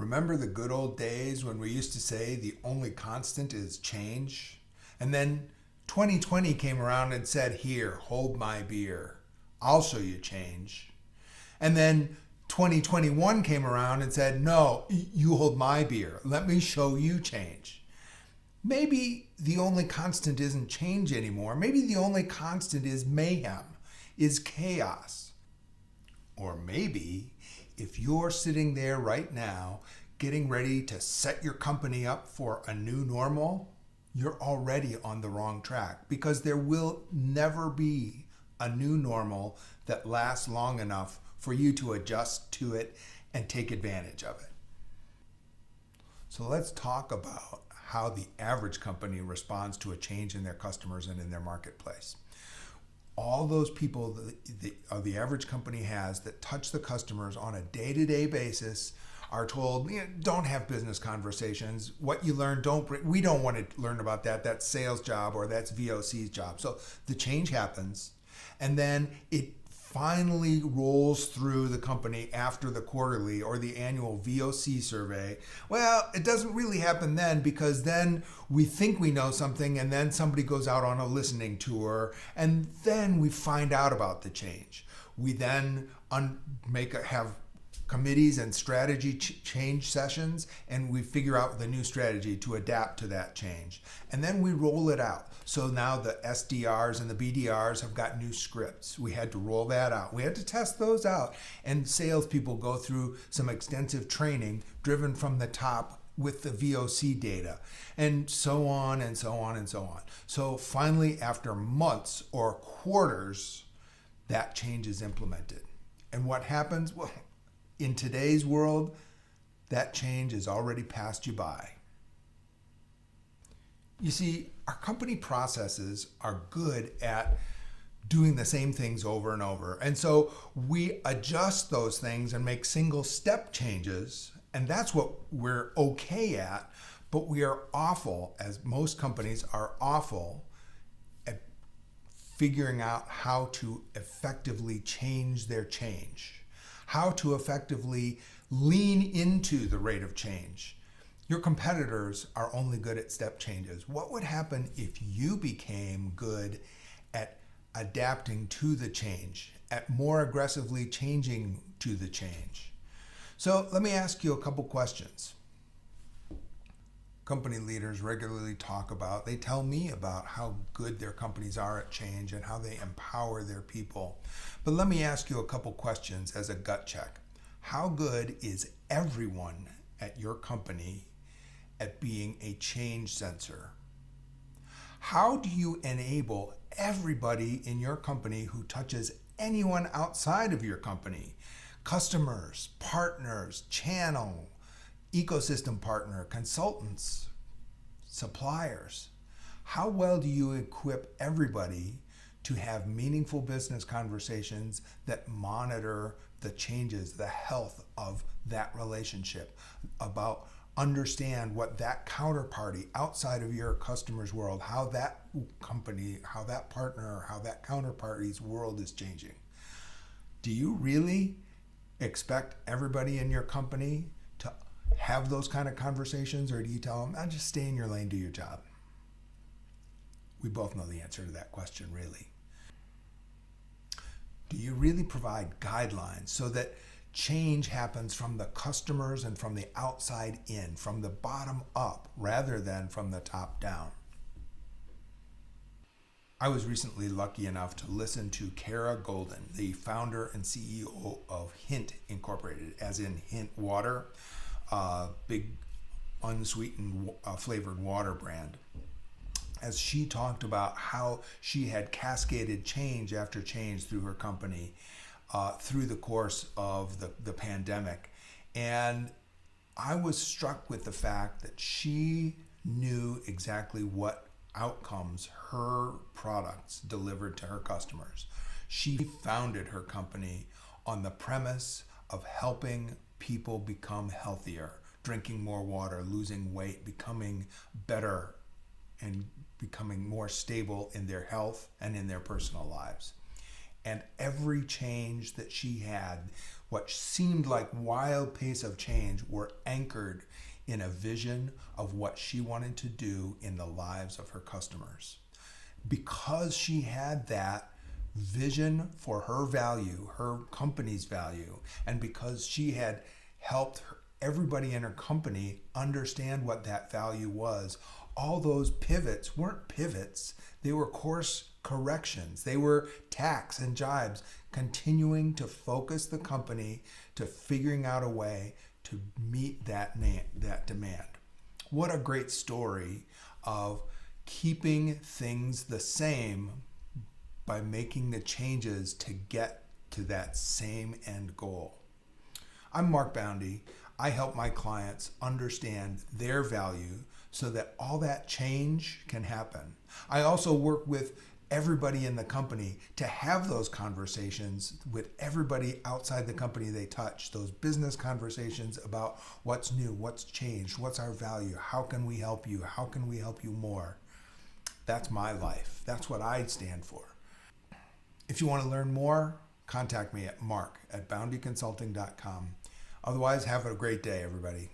Remember the good old days when we used to say the only constant is change? And then 2020 came around and said, here, hold my beer. I'll show you change. And then 2021 came around and said, no, you hold my beer. Let me show you change. Maybe the only constant isn't change anymore. Maybe the only constant is mayhem, is chaos. Or maybe if you're sitting there right now getting ready to set your company up for a new normal, you're already on the wrong track, because there will never be a new normal that lasts long enough for you to adjust to it and take advantage of it. So let's talk about how the average company responds to a change in their customers and in their marketplace. All those people that the average company has that touch the customers on a day-to-day basis are told, don't have business conversations. What you learn, we don't want to learn about that. That's sales job, or that's VOC's job. So the change happens, and then it finally rolls through the company after the quarterly or the annual VOC survey. Well, it doesn't really happen then, because then we think we know something, and then somebody goes out on a listening tour, and then we find out about the change. We then have committees and strategy change sessions, and we figure out the new strategy to adapt to that change. And then we roll it out. So now the SDRs and the BDRs have got new scripts. We had to roll that out. We had to test those out. And salespeople go through some extensive training driven from the top with the VOC data, and so on and so on and so on. So finally, after months or quarters, that change is implemented. And what happens? Well, in today's world, that change has already passed you by. You see, our company processes are good at doing the same things over and over. And so we adjust those things and make single step changes, and that's what we're okay at. But we are awful, as most companies are awful, at figuring out how to effectively change their change, how to effectively lean into the rate of change. Your competitors are only good at step changes. What would happen if you became good at adapting to the change, at more aggressively changing to the change? So let me ask you a couple questions. Company leaders regularly they tell me about how good their companies are at change and how they empower their people. But let me ask you a couple questions as a gut check. How good is everyone at your company at being a change sensor? How do you enable everybody in your company who touches anyone outside of your company? Customers, partners, channel, ecosystem partner, consultants, suppliers. How well do you equip everybody to have meaningful business conversations that monitor the changes, the health of that relationship, about understand what that counterparty outside of your customer's world, how that company, how that partner, how that counterparty's world is changing? Do you really expect everybody in your company to have those kind of conversations, or do you tell them, just stay in your lane, do your job? We both know the answer to that question, really. Do you really provide guidelines so that change happens from the customers and from the outside in, from the bottom up, rather than from the top down? I was recently lucky enough to listen to Kara Golden, the founder and CEO of Hint Incorporated, as in Hint Water, big unsweetened flavored water brand, as she talked about how she had cascaded change after change through her company through the course of the pandemic. And I was struck with the fact that she knew exactly what outcomes her products delivered to her customers. She founded her company on the premise of helping people become healthier, drinking more water, losing weight, becoming better, and becoming more stable in their health and in their personal lives. And every change that she had, what seemed like wild pace of change, were anchored in a vision of what she wanted to do in the lives of her customers. Because she had that vision for her value, her company's value, and because she had helped everybody in her company understand what that value was, all those pivots weren't pivots, they were course corrections. They were tacks and jibes, continuing to focus the company to figuring out a way to meet that demand. What a great story of keeping things the same by making the changes to get to that same end goal. I'm Mark Boundy. I help my clients understand their value so that all that change can happen. I also work with everybody in the company to have those conversations with everybody outside the company they touch, those business conversations about what's new, what's changed, what's our value, how can we help you, how can we help you more. That's my life. That's what I stand for. If you want to learn more, contact me at mark@boundyconsulting.com. Otherwise, have a great day, everybody.